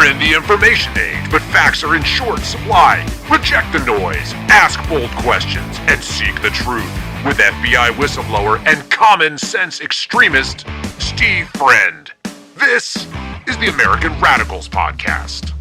We're in the information age, but facts are in short supply. Reject the noise, ask bold questions, and seek the truth with FBI whistleblower and common sense extremist Steve Friend. This is the American Radicals Podcast.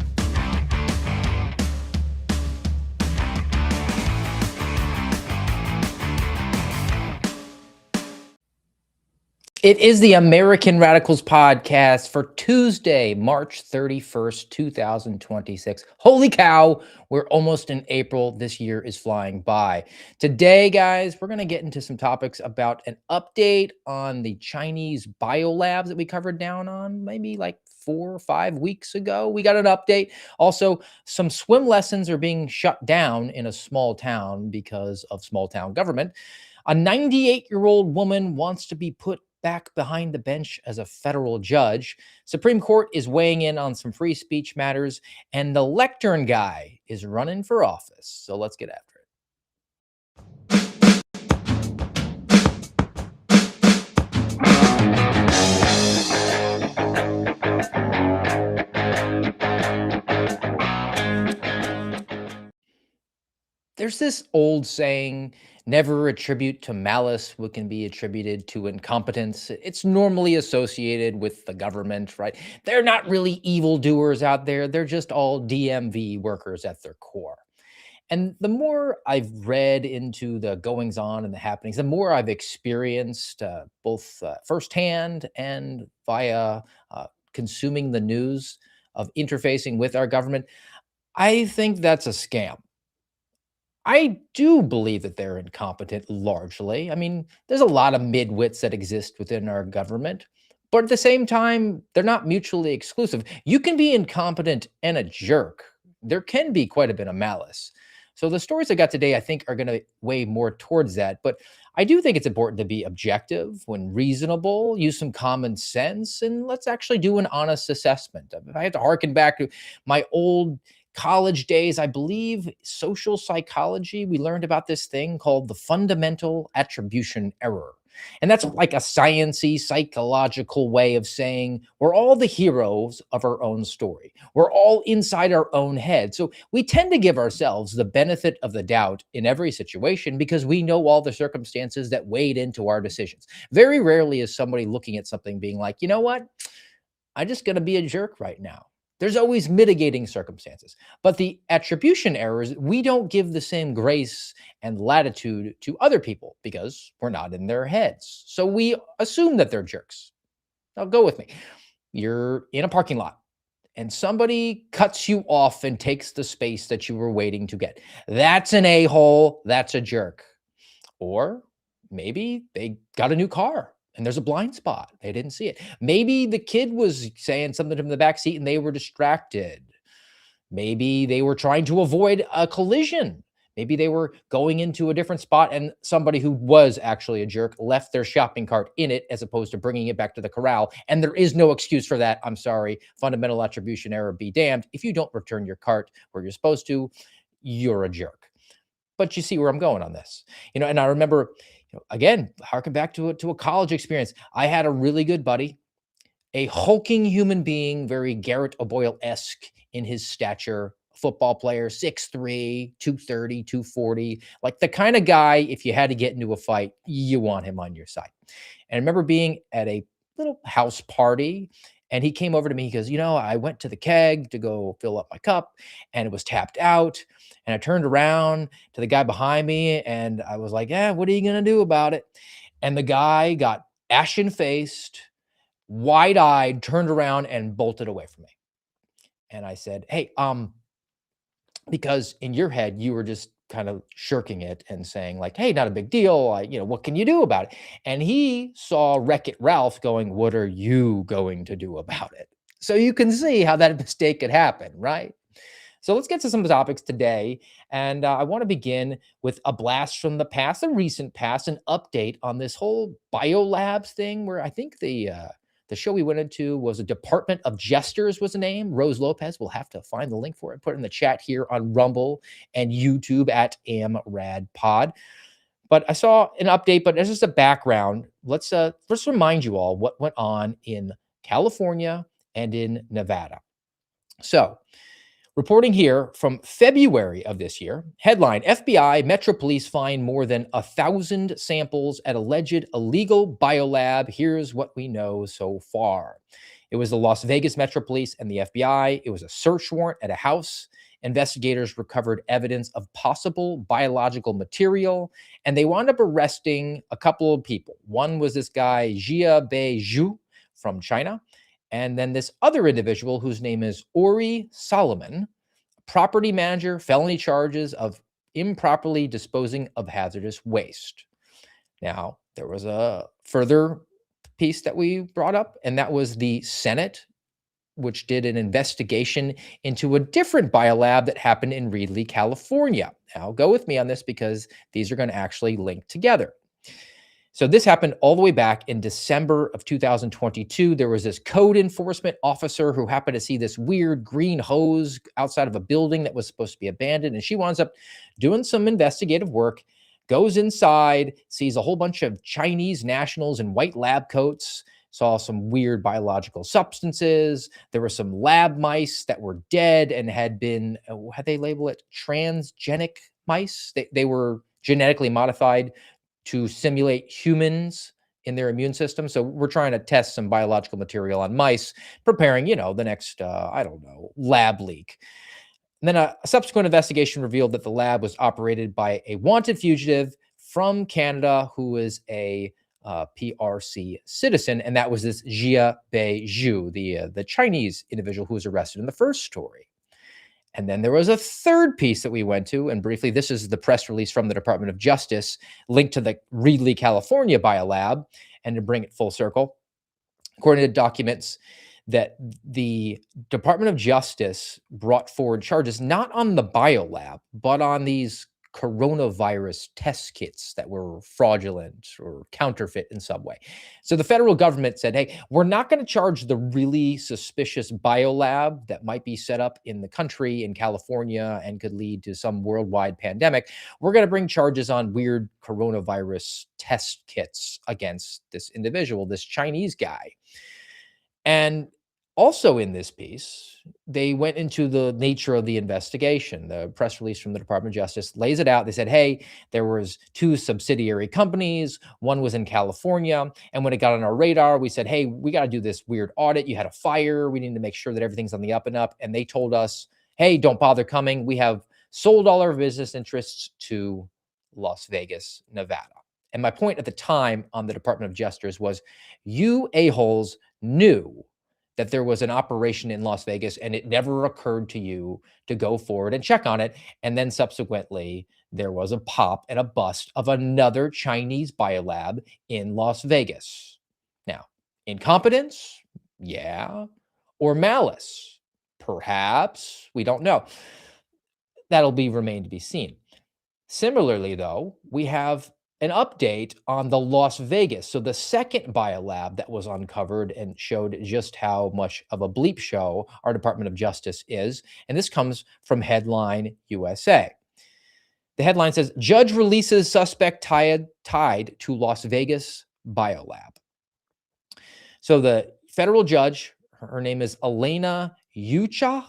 It is the American Radicals Podcast for Tuesday, March 31st, 2026. Holy cow, we're almost in April. This year is flying by. Today, guys, we're going to get into some topics about an update on the Chinese biolabs that we covered down on maybe like 4 or 5 weeks ago. We got an update. Also, some swim lessons are being shut down in a small town because of small town government. A 98-year-old woman wants to be put back behind the bench as a federal judge. Supreme Court is weighing in on some free speech matters, and the Lectern Guy is running for office. So let's get after it. There's this old saying, never attribute to malice what can be attributed to incompetence. It's normally associated with the government, right? They're not really evildoers out there. They're just all DMV workers at their core. And the more I've read into the goings on and the happenings, the more I've experienced both firsthand and via consuming the news of interfacing with our government, I think that's a scam. I do believe that they're incompetent largely. I mean, there's a lot of midwits that exist within our government, but at the same time, they're not mutually exclusive. You can be incompetent and a jerk. There can be quite a bit of malice. So the stories I got today, I think, are going to weigh more towards that. But I do think it's important to be objective when reasonable, use some common sense, and let's actually do an honest assessment. If I had to harken back to my old college days, I believe social psychology, we learned about this thing called the fundamental attribution error. And that's like a sciencey, psychological way of saying we're all the heroes of our own story. We're all inside our own head. So we tend to give ourselves the benefit of the doubt in every situation because we know all the circumstances that weighed into our decisions. Very rarely is somebody looking at something being like, you know what? I'm just going to be a jerk right now. There's always mitigating circumstances. But the attribution errors, we don't give the same grace and latitude to other people because we're not in their heads. So we assume that they're jerks. Now go with me. You're in a parking lot and somebody cuts you off and takes the space that you were waiting to get. That's an a-hole. That's a jerk. Or maybe they got a new car and there's a blind spot. They didn't see it. Maybe the kid was saying something to him in the back seat and they were distracted. Maybe they were trying to avoid a collision. Maybe they were going into a different spot and somebody who was actually a jerk left their shopping cart in it as opposed to bringing it back to the corral. And there is no excuse for that. I'm sorry. Fundamental attribution error be damned. If you don't return your cart where you're supposed to, you're a jerk. But you see where I'm going on this. And I remember, again, harken back to a college experience. I had a really good buddy, a hulking human being, very Garrett O'Boyle-esque in his stature, football player, 6'3", 230, 240, like the kind of guy, if you had to get into a fight, you want him on your side. And I remember being at a little house party, and he came over to me. He goes, I went to the keg to go fill up my cup, and it was tapped out. And I turned around to the guy behind me, and I was like, what are you going to do about it? And the guy got ashen-faced, wide-eyed, turned around, and bolted away from me. And I said, hey, because in your head, you were just kind of shirking it and saying like, hey, not a big deal. What can you do about it? And he saw Wreck-It Ralph going, what are you going to do about it? So you can see how that mistake could happen, right? So let's get to some topics today. And I want to begin with a blast from the past, a recent past, an update on this whole biolabs thing where I think the show we went into was a Department of Jesters was the name. Rose Lopez. We'll have to find the link for it, put it in the chat here on Rumble and YouTube at AmRadPod. But I saw an update, but as just a background, let's remind you all what went on in California and in Nevada. So, reporting here from February of this year, headline: FBI Metro Police find more than 1,000 samples at alleged illegal biolab. Here's what we know so far. It was the Las Vegas Metro Police and the FBI. It was a search warrant at a house. Investigators recovered evidence of possible biological material, and they wound up arresting a couple of people. One was this guy, Jia Bei Zhu from China, and then this other individual whose name is Ori Solomon, property manager, felony charges of improperly disposing of hazardous waste. Now, there was a further piece that we brought up, and that was the Senate, which did an investigation into a different biolab that happened in Reedley, California. Now, go with me on this because these are going to actually link together. So this happened all the way back in December of 2022. There was this code enforcement officer who happened to see this weird green hose outside of a building that was supposed to be abandoned. And she winds up doing some investigative work, goes inside, sees a whole bunch of Chinese nationals in white lab coats, saw some weird biological substances. There were some lab mice that were dead and had been, how'd they label it? Transgenic mice. They were genetically modified to simulate humans in their immune system. So we're trying to test some biological material on mice, preparing, the next, I don't know, lab leak. And then a subsequent investigation revealed that the lab was operated by a wanted fugitive from Canada who is a PRC citizen, and that was this Jia Bei Zhu, the Chinese individual who was arrested in the first story. And then there was a third piece that we went to, and briefly, this is the press release from the Department of Justice linked to the Reedley, California biolab. And to bring it full circle, according to documents, that the Department of Justice brought forward charges not on the biolab, but on these coronavirus test kits that were fraudulent or counterfeit in some way. So the federal government said, hey, we're not going to charge the really suspicious biolab that might be set up in the country in California and could lead to some worldwide pandemic. We're going to bring charges on weird coronavirus test kits against this individual, this Chinese guy. And also in this piece, they went into the nature of the investigation. The press release from the Department of Justice lays it out. They said, hey, there was 2 subsidiary companies. One was in California. And when it got on our radar, we said, hey, we got to do this weird audit. You had a fire. We need to make sure that everything's on the up and up. And they told us, hey, don't bother coming. We have sold all our business interests to Las Vegas, Nevada. And my point at the time on the Department of Justice was, you a-holes knew that there was an operation in Las Vegas and it never occurred to you to go forward and check on it. And then subsequently, there was a pop and a bust of another Chinese biolab in Las Vegas. Now, incompetence? Yeah. Or malice? Perhaps. We don't know. That'll remain to be seen. Similarly, though, we have an update on the Las Vegas. So the second biolab that was uncovered and showed just how much of a bleep show our Department of Justice is. And this comes from Headline USA. The headline says, judge releases suspect tied to Las Vegas biolab. So the federal judge, her name is Elena Yucha,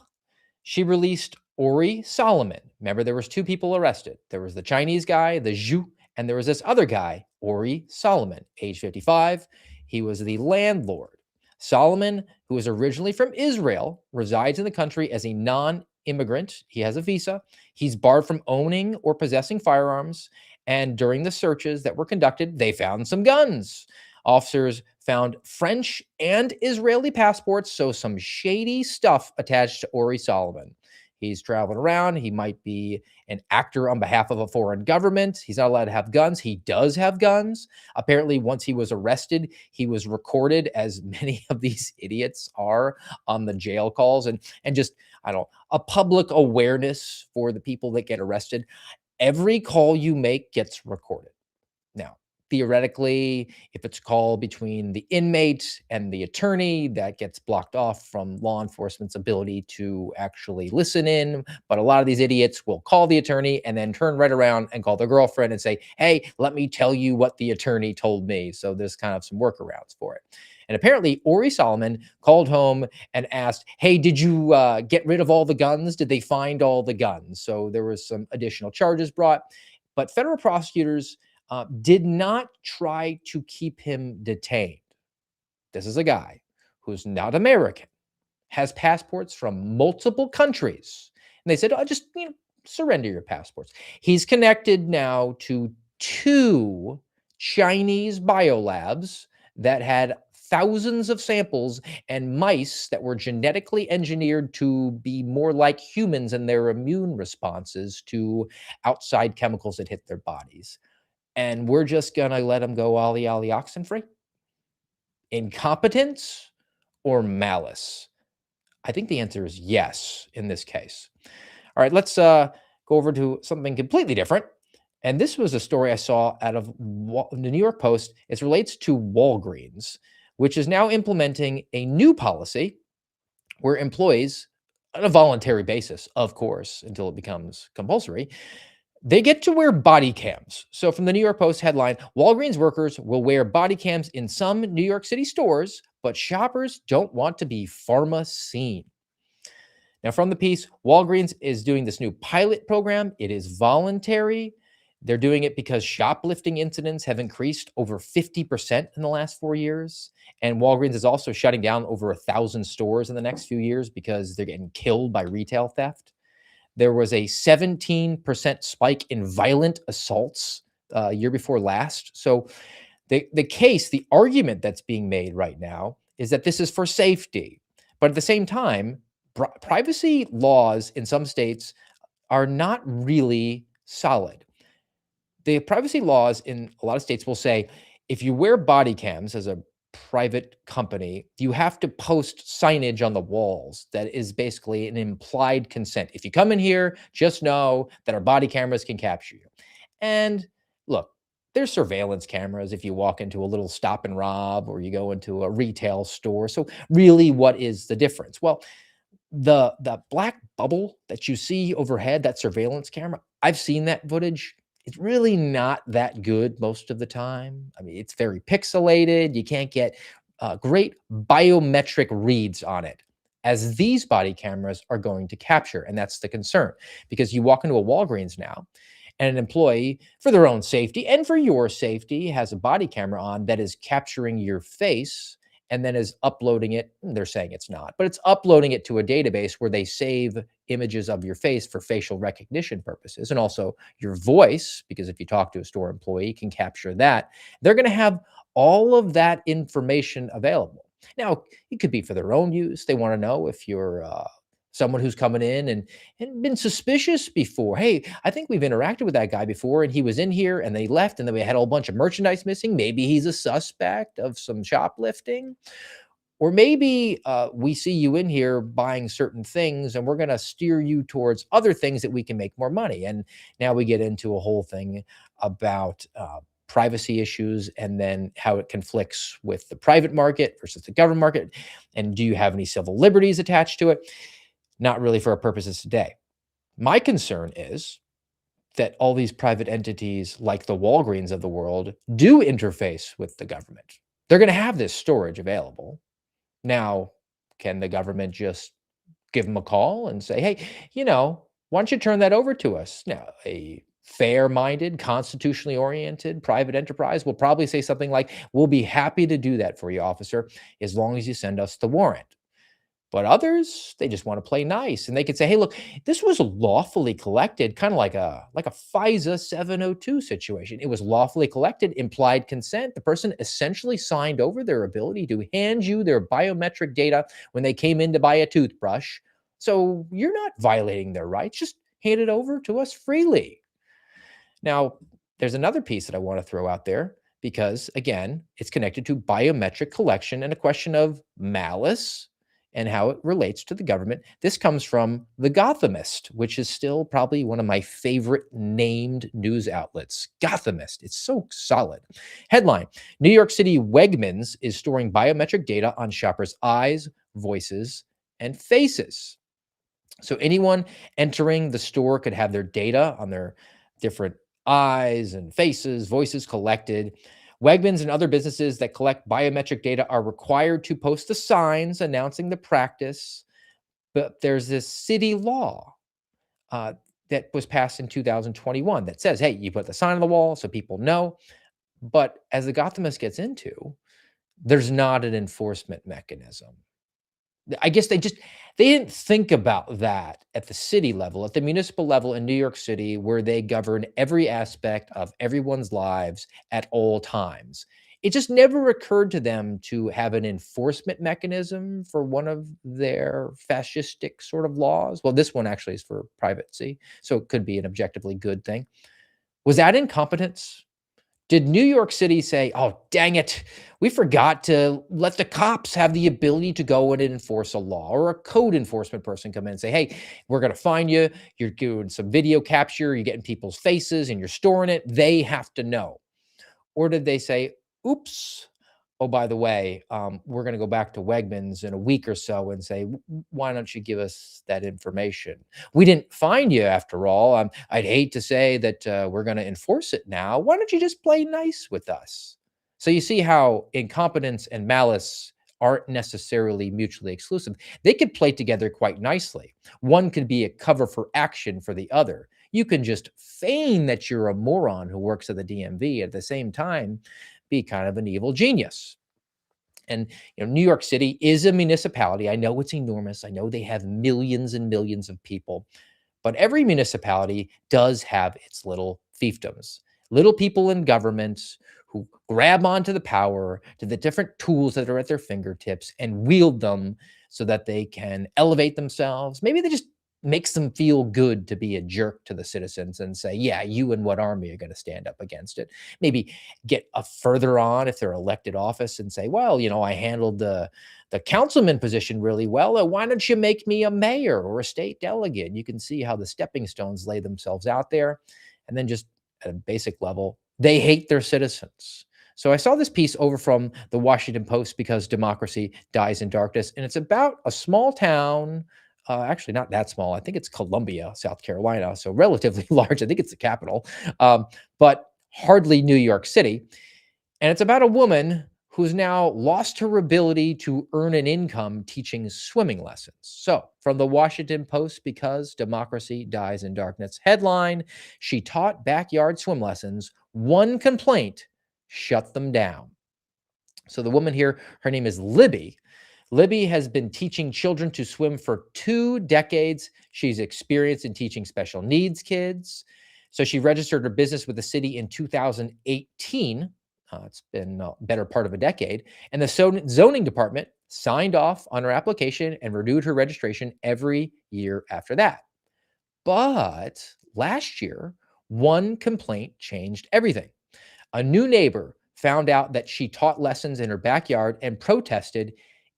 she released Ori Solomon. Remember, there was 2 people arrested. There was the Chinese guy, the Zhu, and there was this other guy, Ori Solomon, age 55. He was the landlord. Solomon, who is originally from Israel, resides in the country as a non-immigrant. He has a visa. He's barred from owning or possessing firearms. And during the searches that were conducted, they found some guns. Officers found French and Israeli passports, so some shady stuff attached to Ori Solomon. He's traveling around. He might be an actor on behalf of a foreign government. He's not allowed to have guns. He does have guns. Apparently, once he was arrested, he was recorded, as many of these idiots are, on the jail calls, and just, I don't know, a public awareness for the people that get arrested. Every call you make gets recorded. Now, theoretically, if it's a call between the inmate and the attorney, that gets blocked off from law enforcement's ability to actually listen in. But a lot of these idiots will call the attorney and then turn right around and call their girlfriend and say, hey, let me tell you what the attorney told me. So there's kind of some workarounds for it. And apparently, Ori Solomon called home and asked, hey, did you get rid of all the guns? Did they find all the guns? So there was some additional charges brought. But federal prosecutors did not try to keep him detained. This is a guy who's not American, has passports from multiple countries. And they said, oh, just surrender your passports. He's connected now to 2 Chinese biolabs that had thousands of samples and mice that were genetically engineered to be more like humans in their immune responses to outside chemicals that hit their bodies. And we're just going to let him go ollie ollie oxenfree? Incompetence or malice? I think the answer is yes in this case. All right, let's go over to something completely different. And this was a story I saw out of the New York Post. It relates to Walgreens, which is now implementing a new policy where employees, on a voluntary basis, of course, until it becomes compulsory, they get to wear body cams. So from the New York Post headline, Walgreens workers will wear body cams in some New York City stores, but shoppers don't want to be pharma seen. Now, from the piece, Walgreens is doing this new pilot program. It is voluntary. They're doing it because shoplifting incidents have increased over 50% in the last 4 years. And Walgreens is also shutting down over 1,000 stores in the next few years because they're getting killed by retail theft. There was a 17% spike in violent assaults year before last. So the argument that's being made right now is that this is for safety. But at the same time, privacy laws in some states are not really solid. The privacy laws in a lot of states will say if you wear body cams as a private company, you have to post signage on the walls that is basically an implied consent. If you come in here, just know that our body cameras can capture you. And look, there's surveillance cameras if you walk into a little stop and rob or you go into a retail store. So really, what is the difference? Well, the black bubble that you see overhead, that surveillance camera, I've seen that footage. It's really not that good most of the time. I mean, it's very pixelated. You can't get great biometric reads on it, as these body cameras are going to capture. And that's the concern, because you walk into a Walgreens now, and an employee, for their own safety and for your safety, has a body camera on that is capturing your face and then is uploading it. They're saying it's not, but it's uploading it to a database where they save images of your face for facial recognition purposes, and also your voice, because if you talk to a store employee, can capture that. They're going to have all of that information available. Now, it could be for their own use. They want to know if you're someone who's coming in and been suspicious before. Hey, I think we've interacted with that guy before, and he was in here and they left, and then we had a whole bunch of merchandise missing. Maybe he's a suspect of some shoplifting. Or maybe we see you in here buying certain things and we're going to steer you towards other things that we can make more money. And now we get into a whole thing about privacy issues and then how it conflicts with the private market versus the government market. And do you have any civil liberties attached to it? Not really for our purposes today. My concern is that all these private entities like the Walgreens of the world do interface with the government. They're going to have this storage available. Now, can the government just give them a call and say, hey, why don't you turn that over to us? Now, a fair-minded, constitutionally oriented private enterprise will probably say something like, we'll be happy to do that for you, officer, as long as you send us the warrant. But others, they just want to play nice. And they could say, hey, look, this was lawfully collected, kind of like a FISA 702 situation. It was lawfully collected, implied consent. The person essentially signed over their ability to hand you their biometric data when they came in to buy a toothbrush. So you're not violating their rights. Just hand it over to us freely. Now, there's another piece that I want to throw out there because, again, it's connected to biometric collection and a question of malice. and how it relates to the government. This comes from The Gothamist, which is still probably one of my favorite named news outlets. Gothamist. It's so solid. Headline: New York City Wegmans is storing biometric data on shoppers' eyes, voices, and faces. So anyone entering the store could have their data on their different eyes and faces, voices collected. Wegmans and other businesses that collect biometric data are required to post the signs announcing the practice. But there's this city law uh, that was passed in 2021 that says, hey, you put the sign on the wall so people know. But as the Gothamist gets into, there's not an enforcement mechanism. I guess they didn't think about that at the city level, at the municipal level in New York City, where they govern every aspect of everyone's lives at all times. It just never occurred to them to have an enforcement mechanism for one of their fascistic sort of laws. Well, this one actually is for privacy, so it could be an objectively good thing. Was that incompetence? Did New York City say, oh, dang it, we forgot to let the cops have the ability to go in and enforce a law, or a code enforcement person come in and say, hey, we're going to find you. You're doing some video capture. You're getting people's faces and you're storing it. They have to know. Or did they say, oops, oh, by the way, we're going to go back to Wegmans in a week or so and say, why don't you give us that information? We didn't find you after all. I'd hate to say that we're going to enforce it now. Why don't you just play nice with us? So you see how incompetence and malice aren't necessarily mutually exclusive. They could play together quite nicely. One could be a cover for action for the other. You can just feign that you're a moron who works at the DMV at the same time be kind of an evil genius. And New York City is a municipality. I know it's enormous. I know they have millions and millions of people, but every municipality does have its little fiefdoms, little people in government who grab onto the power, to the different tools that are at their fingertips and wield them so that they can elevate themselves. Maybe they just makes them feel good to be a jerk to the citizens and say, yeah, you and what army are going to stand up against it? Maybe get a further on if they're elected office and say, well, I handled the councilman position really well. Why don't you make me a mayor or a state delegate? You can see how the stepping stones lay themselves out there. And then just at a basic level, they hate their citizens. So I saw this piece over from the Washington Post, because democracy dies in darkness. And it's about a small town, actually not that small. I think it's Columbia, South Carolina. So relatively large. I think it's the capital, but hardly New York City. And it's about a woman who's now lost her ability to earn an income teaching swimming lessons. So, from the Washington Post, because democracy dies in darkness, headline: she taught backyard swim lessons. One complaint shut them down. So, the woman here, her name is Libby. Libby has been teaching children to swim for 2 decades. She's experienced in teaching special needs kids. So she registered her business with the city in 2018. It's been a better part of a decade. And the zoning department signed off on her application and renewed her registration every year after that. But last year, one complaint changed everything. A new neighbor found out that she taught lessons in her backyard and protested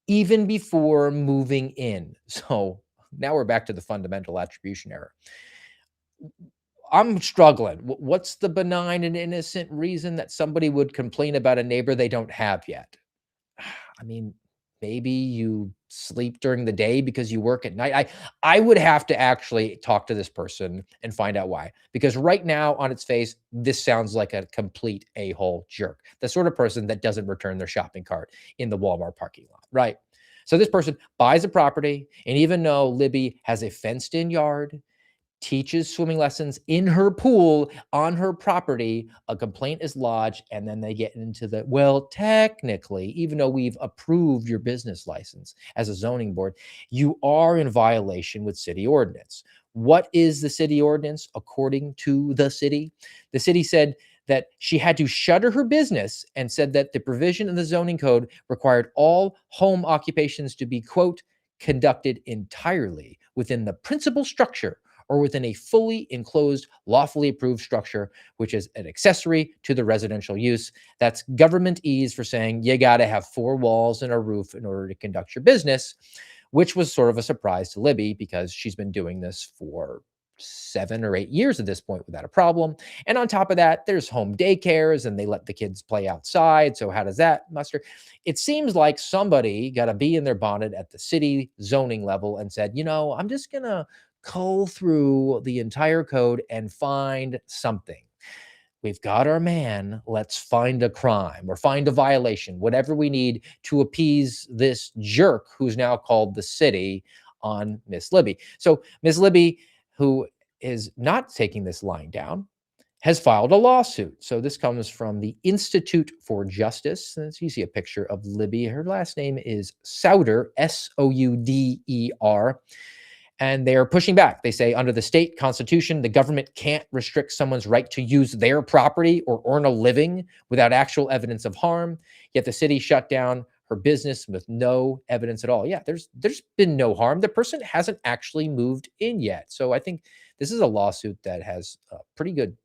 even before moving in. So now we're back to the fundamental attribution error. I'm struggling. What's the benign and innocent reason that somebody would complain about a neighbor they don't have yet? I mean, maybe you sleep during the day because you work at night. I would have to actually talk to this person and find out why. Because right now, on its face, this sounds like a complete a-hole jerk. The sort of person that doesn't return their shopping cart in the Walmart parking lot, right? So this person buys a property, and even though Libby has a fenced-in yard, teaches swimming lessons in her pool on her property, a complaint is lodged, and then they get into the, well, technically, even though we've approved your business license as a zoning board, you are in violation with city ordinance. What is the city ordinance according to the city? The city said that she had to shutter her business, and said that the provision in the zoning code required all home occupations to be, quote, conducted entirely within the principal structure or within a fully enclosed, lawfully approved structure, which is an accessory to the residential use. That's government ease for saying you got to have 4 walls and a roof in order to conduct your business. which was sort of a surprise to Libby because she's been doing this for 7 or 8 years at this point without a problem. And on top of that, there's home daycares and they let the kids play outside. So how does that muster? It seems like somebody got a bee in their bonnet at the city zoning level and said, I'm just going to cull through the entire code and find something. We've got our man. Let's find a crime or find a violation, whatever we need to appease this jerk who's now called the city on Miss Libby. So Miss Libby, who is not taking this lying down, has filed a lawsuit. So this comes from the Institute for Justice. As you see a picture of Libby. Her last name is Souder, Souder. And they're pushing back. They say under the state constitution, the government can't restrict someone's right to use their property or earn a living without actual evidence of harm. Yet the city shut down her business with no evidence at all. Yeah, there's been no harm. The person hasn't actually moved in yet. So I think this is a lawsuit that has pretty good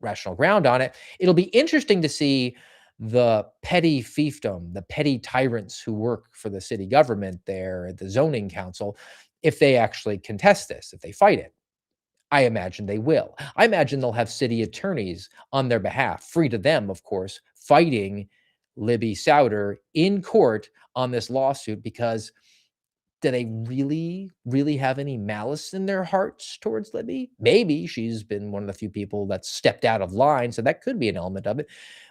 rational ground on it. It'll be interesting to see the petty fiefdom, the petty tyrants who work for the city government there at the zoning council, if they actually contest this, if they fight it. I imagine they will. I imagine they'll have city attorneys on their behalf, free to them, of course, fighting Libby Souder in court on this lawsuit because do they really, really have any malice in their hearts towards Libby? Maybe she's been one of the few people that stepped out of line, so that could be an element of it.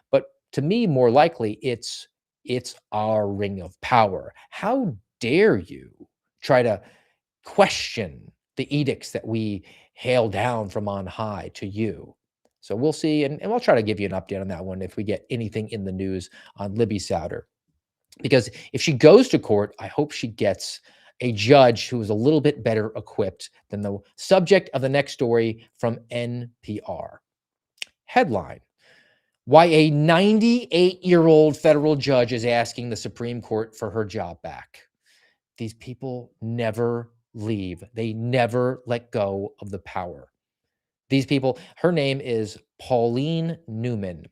But to me, more likely, it's our ring of power. How dare you try to question the edicts that we hail down from on high to you? So we'll see, and we'll try to give you an update on that one if we get anything in the news on Libby Souder. Because if she goes to court, I hope she gets a judge who is a little bit better equipped than the subject of the next story from NPR. Headline: Why a 98-year-old federal judge is asking the Supreme Court for her job back. These people never leave. They never let go of the power. These people, her name is Pauline Newman.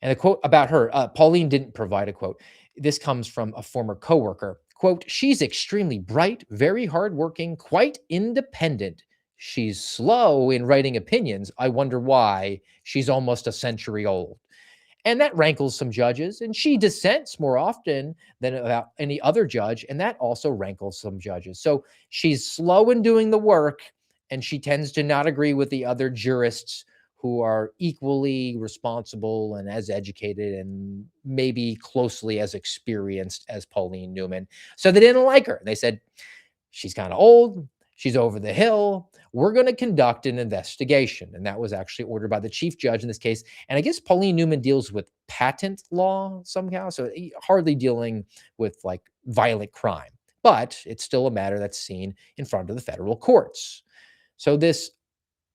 And the quote about her, Pauline didn't provide a quote. This comes from a former coworker. Quote, she's extremely bright, very hardworking, quite independent. She's slow in writing opinions. I wonder why. She's almost a century old. And that rankles some judges, and she dissents more often than about any other judge, and that also rankles some judges. So she's slow in doing the work, and she tends to not agree with the other jurists who are equally responsible and as educated and maybe closely as experienced as Pauline Newman. So they didn't like her. They said, she's kind of old. She's over the hill. We're going to conduct an investigation. And that was actually ordered by the chief judge in this case. And I guess Pauline Newman deals with patent law somehow. So hardly dealing with like violent crime, but it's still a matter that's seen in front of the federal courts. So this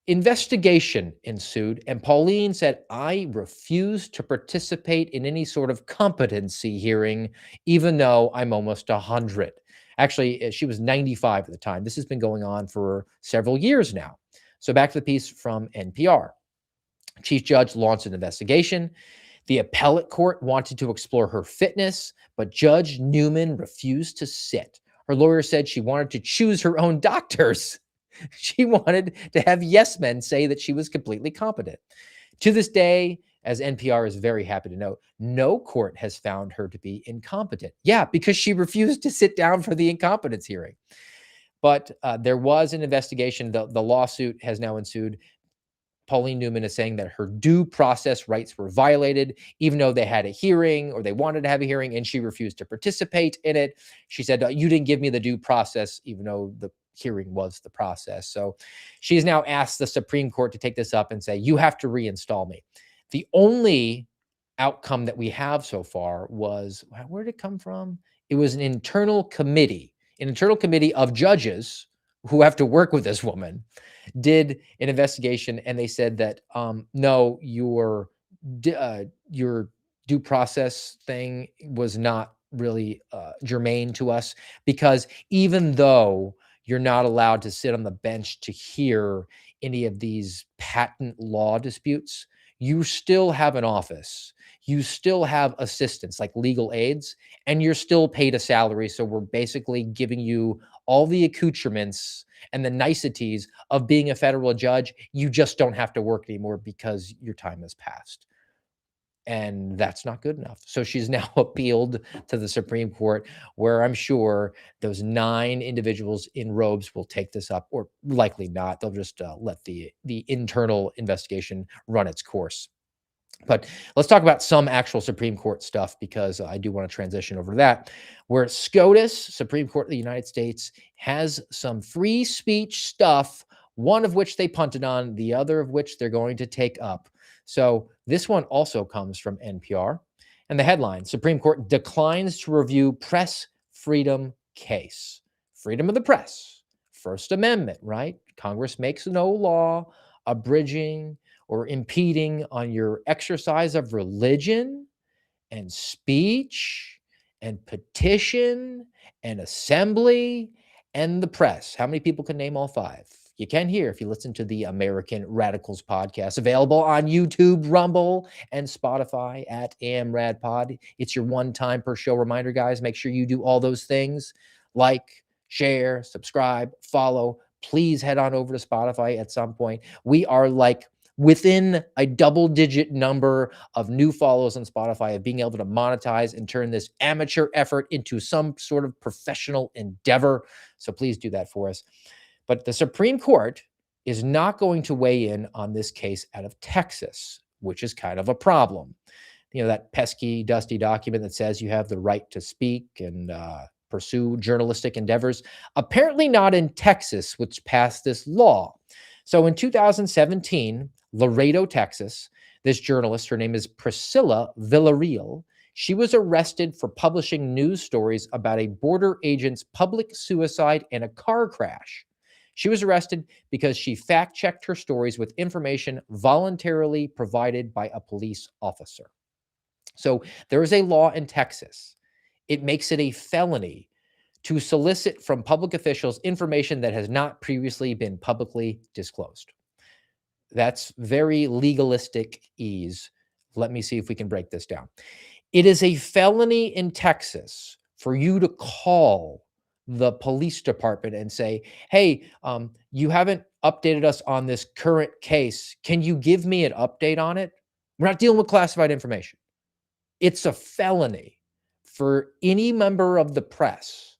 investigation ensued, and Pauline said, I refuse to participate in any sort of competency hearing, even though I'm almost 100. Actually, she was 95 at the time. This has been going on for several years now. So back to the piece from NPR. Chief Judge launched an investigation. The appellate court wanted to explore her fitness, but Judge Newman refused to sit. Her lawyer said she wanted to choose her own doctors. She wanted to have yes men say that she was completely competent. To this day, as NPR is very happy to note, no court has found her to be incompetent. Yeah, because she refused to sit down for the incompetence hearing. But there was an investigation. The lawsuit has now ensued. Pauline Newman is saying that her due process rights were violated, even though they had a hearing or they wanted to have a hearing, and she refused to participate in it. She said, you didn't give me the due process, even though the hearing was the process. So she's now asked the Supreme Court to take this up and say, you have to reinstall me. The only outcome that we have so far was, where did it come from? It was an internal committee of judges who have to work with this woman, did an investigation, and they said that no, your due process thing was not really germane to us, because even though you're not allowed to sit on the bench to hear any of these patent law disputes, you still have an office, you still have assistants like legal aides, and you're still paid a salary. So we're basically giving you all the accoutrements and the niceties of being a federal judge. You just don't have to work anymore because your time has passed. And that's not good enough. So she's now appealed to the Supreme Court, where I'm sure those 9 individuals in robes will take this up, or likely not. They'll just let the internal investigation run its course. But let's talk about some actual Supreme Court stuff, because I do want to transition over to that, where SCOTUS, Supreme Court of the United States, has some free speech stuff, one of which they punted on, the other of which they're going to take up. So this one also comes from NPR. And the headline: Supreme Court declines to review press freedom case. Freedom of the press, First Amendment, right? Congress makes no law abridging or impeding on your exercise of religion and speech and petition and assembly and the press. How many people can name all 5? You can hear if you listen to the American Radicals podcast, available on YouTube, Rumble, and Spotify at AmRadPod. It's your one time per show reminder, guys. Make sure you do all those things: like, share, subscribe, follow. Please head on over to Spotify at some point. We are like within a double-digit number of new follows on Spotify, of being able to monetize and turn this amateur effort into some sort of professional endeavor. So please do that for us. But the Supreme Court is not going to weigh in on this case out of Texas, which is kind of a problem. You know, that pesky, dusty document that says you have the right to speak and pursue journalistic endeavors. Apparently not in Texas, which passed this law. So in 2017, Laredo, Texas, this journalist, her name is Priscilla Villarreal, she was arrested for publishing news stories about a border agent's public suicide and a car crash. She was arrested because she fact-checked her stories with information voluntarily provided by a police officer. So there is a law in Texas. It makes it a felony to solicit from public officials information that has not previously been publicly disclosed. That's very legalistic ease. Let me see if we can break this down. It is a felony in Texas for you to call the police department and say, hey, you haven't updated us on this current case. Can you give me an update on it? We're not dealing with classified information. It's a felony for any member of the press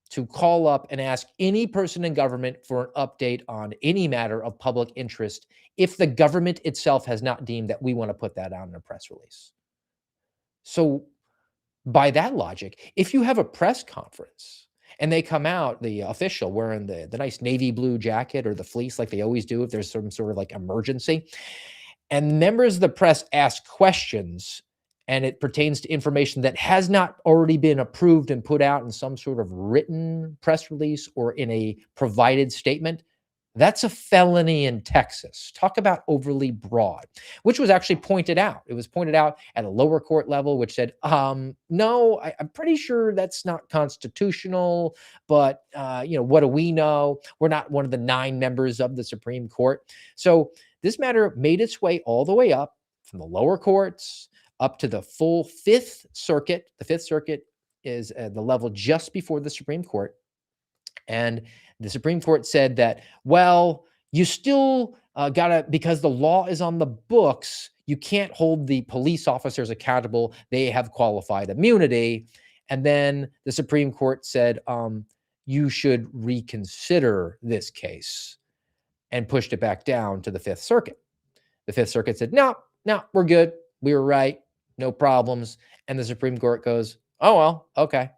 to call up and ask any person in government for an update on any matter of public interest if the government itself has not deemed that we want to put that out in a press release. So by that logic, if you have a press conference and they come out, the official wearing the nice navy blue jacket or the fleece like they always do if there's some sort of like emergency, and members of the press ask questions and it pertains to information that has not already been approved and put out in some sort of written press release or in a provided statement, that's a felony in Texas. Talk about overly broad, which was actually pointed out. It was pointed out at a lower court level, which said, no, I'm pretty sure that's not constitutional, but what do we know? We're not one of the 9 members of the Supreme Court. So this matter made its way all the way up from the lower courts up to the full Fifth Circuit. The Fifth Circuit is the level just before the Supreme Court. And the Supreme Court said that, well, you still gotta, because the law is on the books, you can't hold the police officers accountable. They have qualified immunity. And then the Supreme Court said, you should reconsider this case, and pushed it back down to the Fifth Circuit. The Fifth Circuit said, no, we're good. We were right. No problems. And the Supreme Court goes, oh, well, okay.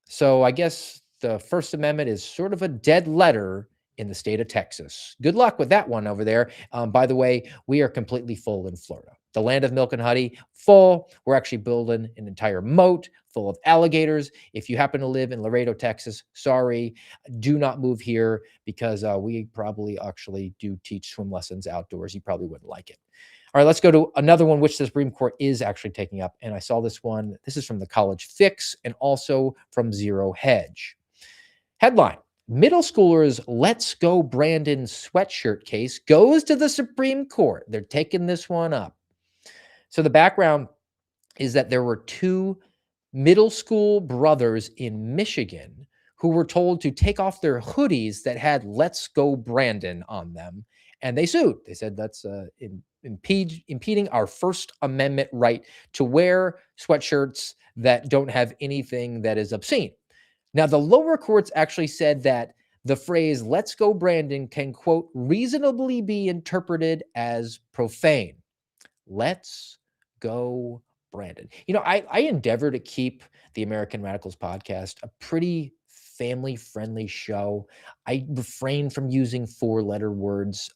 So I guess the First Amendment is sort of a dead letter in the state of Texas. Good luck with that one over there. By the way, we are completely full in Florida. The land of milk and honey, full. We're actually building an entire moat full of alligators. If you happen to live in Laredo, Texas, sorry, do not move here, because we probably actually do teach swim lessons outdoors. You probably wouldn't like it. All right, let's go to another one, which the Supreme Court is actually taking up. And I saw this one. This is from the College Fix and also from Zero Hedge. Headline: Middle schoolers' Let's Go Brandon sweatshirt case goes to the Supreme Court. They're taking this one up. So the background is that there were two middle school brothers in Michigan who were told to take off their hoodies that had "Let's Go Brandon" on them, and they sued. They said that's impeding our First Amendment right to wear sweatshirts that don't have anything that is obscene. Now, the lower courts actually said that the phrase "Let's Go Brandon" can, quote, reasonably be interpreted as profane. Let's go, Brandon. I endeavor to keep the American Radicals podcast a pretty family friendly show. I refrain from using four-letter words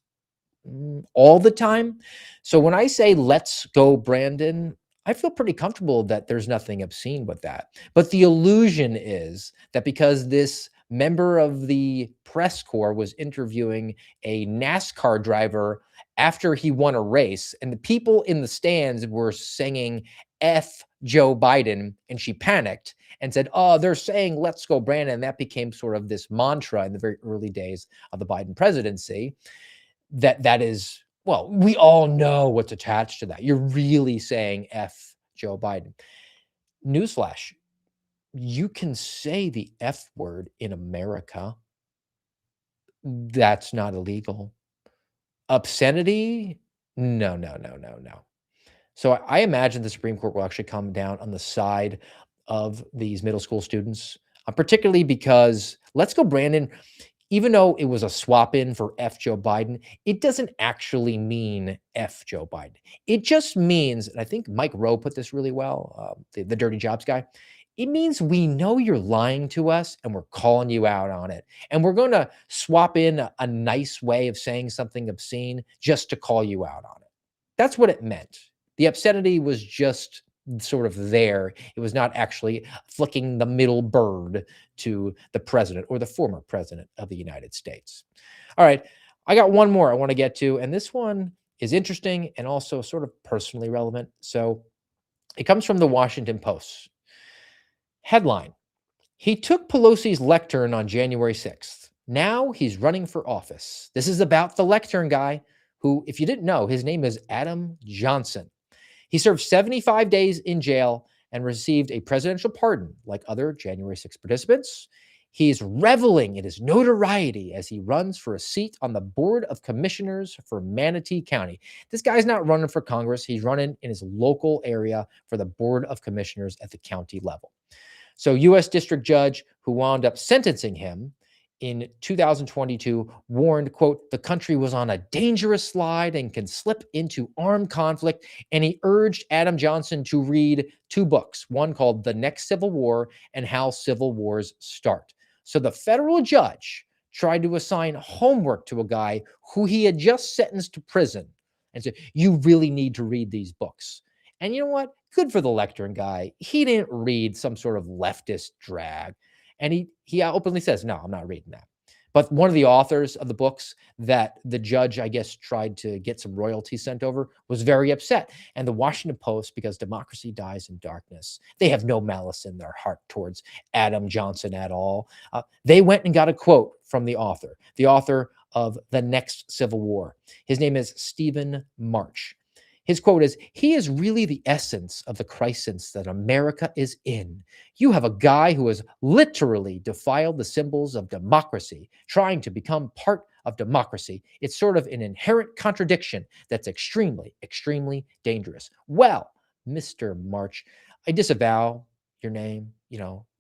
all the time. So when I say "Let's go, Brandon," I feel pretty comfortable that there's nothing obscene with that. But the illusion is that because this member of the press corps was interviewing a NASCAR driver after he won a race, and the people in the stands were singing F Joe Biden, and she panicked and said, "Oh, they're saying let's go, Brandon." And that became sort of this mantra in the very early days of the Biden presidency. That is, well, we all know what's attached to that. You're really saying F Joe Biden. Newsflash, you can say the F word in America. That's not illegal. Obscenity? No, no, no, no, no. So I imagine the Supreme Court will actually come down on the side of these middle school students, particularly because Let's Go Brandon, even though it was a swap in for F Joe Biden, it doesn't actually mean F Joe Biden. It just means, and I think Mike Rowe put this really well, the Dirty Jobs guy. It means we know you're lying to us and we're calling you out on it. And we're going to swap in a nice way of saying something obscene just to call you out on it. That's what it meant. The obscenity was just sort of there. It was not actually flicking the middle bird to the president or the former president of the United States. All right, I got one more I want to get to, and this one is interesting and also sort of personally relevant. So it comes from the Washington Post. Headline: He took Pelosi's lectern on January 6th. Now he's running for office. This is about the Lectern Guy, who, if you didn't know, his name is Adam Johnson. He served 75 days in jail and received a presidential pardon like other January 6 participants. He's reveling in his notoriety as he runs for a seat on the Board of Commissioners for Manatee County. This guy's not running for Congress. He's running in his local area for the Board of Commissioners at the county level. So, U.S. District Judge who wound up sentencing him in 2022 warned, quote, the country was on a dangerous slide and can slip into armed conflict. And he urged Adam Johnson to read two books, one called The Next Civil War and How Civil Wars Start. So the federal judge tried to assign homework to a guy who he had just sentenced to prison and said, you really need to read these books. And you know what? Good for the Lectern Guy. He didn't read some sort of leftist drag. And he openly says, no, I'm not reading that. But one of the authors of the books that the judge, I guess, tried to get some royalties sent over was very upset. And the Washington Post, because democracy dies in darkness, they have no malice in their heart towards Adam Johnson at all. They went and got a quote from the author of The Next Civil War. His name is Stephen March. His quote is, he is really the essence of the crisis that America is in. You have a guy who has literally defiled the symbols of democracy, trying to become part of democracy. It's sort of an inherent contradiction that's extremely, extremely dangerous. Well, Mr. March, I disavow your name.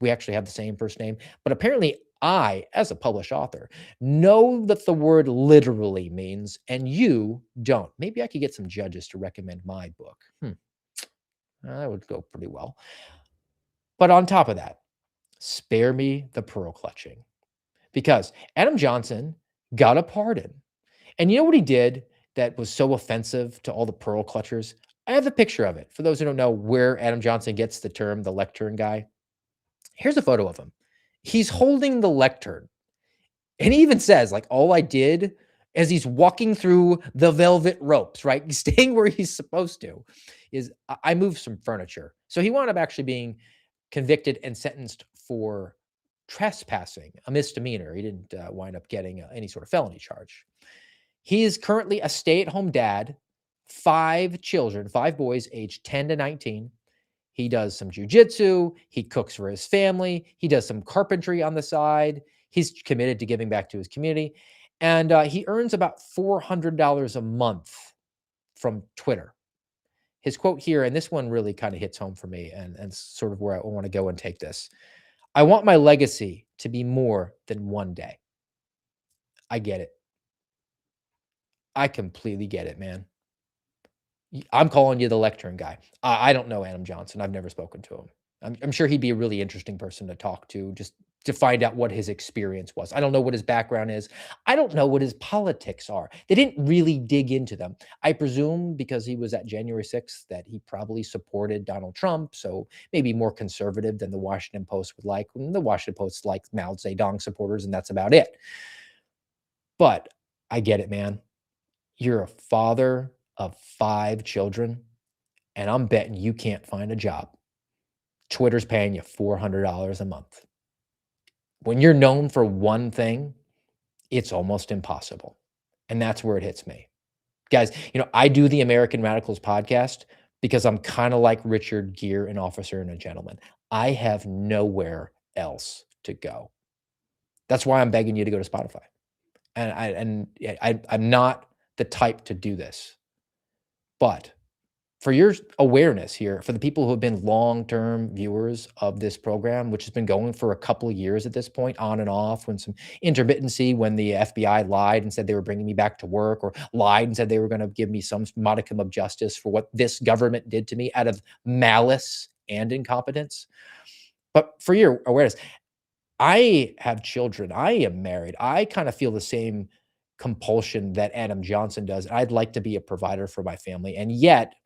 We actually have the same first name, but apparently I, as a published author, know that the word literally means, and you don't. Maybe I could get some judges to recommend my book. That would go pretty well. But on top of that, spare me the pearl clutching, because Adam Johnson got a pardon. And you know what he did that was so offensive to all the pearl clutchers? I have a picture of it. For those who don't know where Adam Johnson gets the term, the Lectern Guy, here's a photo of him. He's holding the lectern. And he even says, like, all I did as he's walking through the velvet ropes, right? Staying where he's supposed to, is I moved some furniture. So he wound up actually being convicted and sentenced for trespassing, a misdemeanor. He didn't wind up getting any sort of felony charge. He is currently a stay-at-home dad, 5 children, 5 boys aged 10 to 19. He does some jujitsu. He cooks for his family. He does some carpentry on the side. He's committed to giving back to his community. And he earns about $400 a month from Twitter. His quote here, and this one really kind of hits home for me and sort of where I want to go and take this. I want my legacy to be more than one day. I get it. I completely get it, man. I'm calling you the Lectern Guy. I don't know Adam Johnson. I've never spoken to him. I'm sure he'd be a really interesting person to talk to, just to find out what his experience was. I don't know what his background is. I don't know what his politics are. They didn't really dig into them. I presume because he was at January 6th that he probably supported Donald Trump, so maybe more conservative than the Washington Post would like. The Washington Post likes Mao Zedong supporters, and that's about it. But I get it, man. You're a father of 5 children, and I'm betting you can't find a job. Twitter's paying you $400 a month. When you're known for one thing, it's almost impossible. And that's where it hits me. Guys, I do the American Radicals podcast because I'm kind of like Richard Gere, an officer and a gentleman. I have nowhere else to go. That's why I'm begging you to go to Spotify. And I'm not the type to do this. But for your awareness here, for the people who have been long-term viewers of this program, which has been going for a couple of years at this point, on and off, when some intermittency, when the FBI lied and said they were bringing me back to work, or lied and said they were going to give me some modicum of justice for what this government did to me out of malice and incompetence. But for your awareness, I have children. I am married. I kind of feel the same compulsion that Adam Johnson does. I'd like to be a provider for my family. And yet,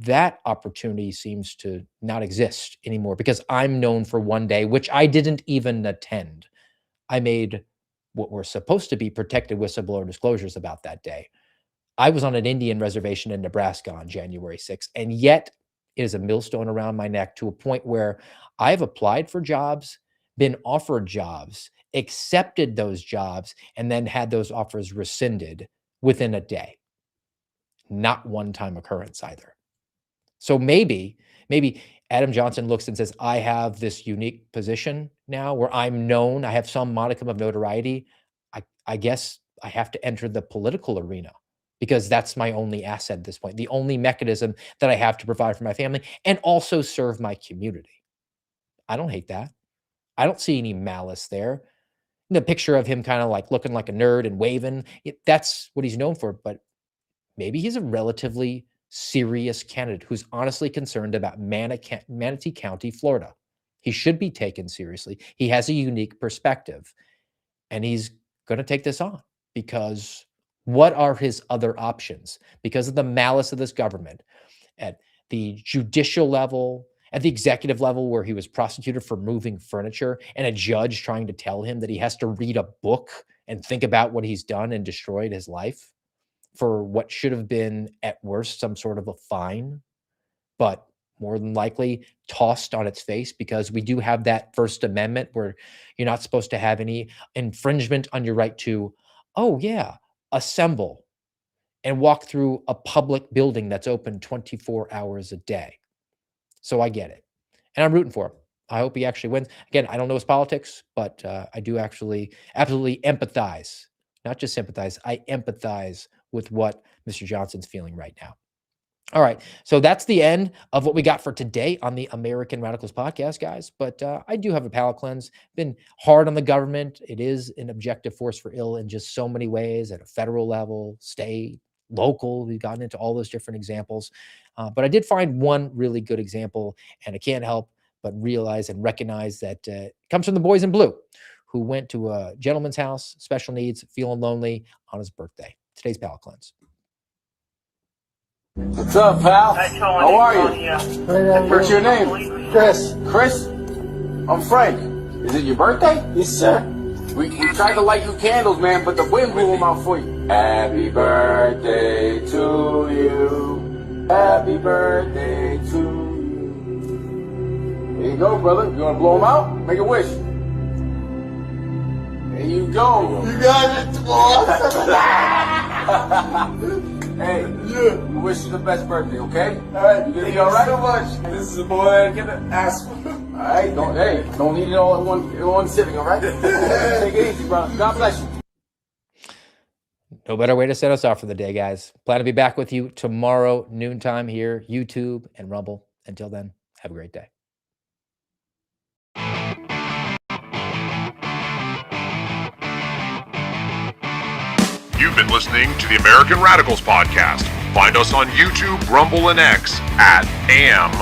that opportunity seems to not exist anymore because I'm known for one day, which I didn't even attend. I made what were supposed to be protected whistleblower disclosures about that day. I was on an Indian reservation in Nebraska on January 6th, and yet it is a millstone around my neck to a point where I've applied for jobs, been offered jobs, accepted those jobs, and then had those offers rescinded within a day. Not one-time occurrence either. So maybe Adam Johnson looks and says, I have this unique position now where I'm known, I have some modicum of notoriety. I guess I have to enter the political arena because that's my only asset at this point, the only mechanism that I have to provide for my family and also serve my community. I don't hate that. I don't see any malice there. The picture of him kind of like looking like a nerd and waving, that's what he's known for. But maybe he's a relatively serious candidate who's honestly concerned about Manatee County, Florida. He should be taken seriously. He has a unique perspective, and he's going to take this on because what are his other options? Because of the malice of this government at the judicial level, at the executive level, where he was prosecuted for moving furniture and a judge trying to tell him that he has to read a book and think about what he's done and destroyed his life for what should have been, at worst, some sort of a fine, but more than likely tossed on its face because we do have that First Amendment where you're not supposed to have any infringement on your right to, assemble and walk through a public building that's open 24 hours a day. So I get it. And I'm rooting for him. I hope he actually wins. Again, I don't know his politics, but I do actually absolutely empathize, not just sympathize. I empathize with what Mr. Johnson's feeling right now. All right. So that's the end of what we got for today on the American Radicals podcast, guys. But I do have a palate cleanse. Been hard on the government. It is an objective force for ill in just so many ways at a federal level, state, local. We've gotten into all those different examples. But I did find one really good example, and I can't help but realize and recognize that it comes from the boys in blue who went to a gentleman's house, special needs, feeling lonely on his birthday. Today's palate cleanse. What's up, pal? How are you? What's your name? Chris. Chris? I'm Frank. Is it your birthday? Yes, sir. We tried to light you candles, man, but the wind blew them out for you. Happy birthday to you. Happy birthday to you. There you go, brother. You want to blow them out? Make a wish. you go. You got it, boss. Hey, Yeah. we wish you the best birthday, okay? Alright, You gonna thank be alright? so much. This is the boy I can ask for. Alright, don't need it all in one sitting, alright? Take it easy, brother. God bless you. No better way to set us off for the day, guys. Plan to be back with you tomorrow, noontime here, YouTube and Rumble. Until then, have a great day. You've been listening to the American Radicals podcast. Find us on YouTube, Rumble, and X at AmRadPod.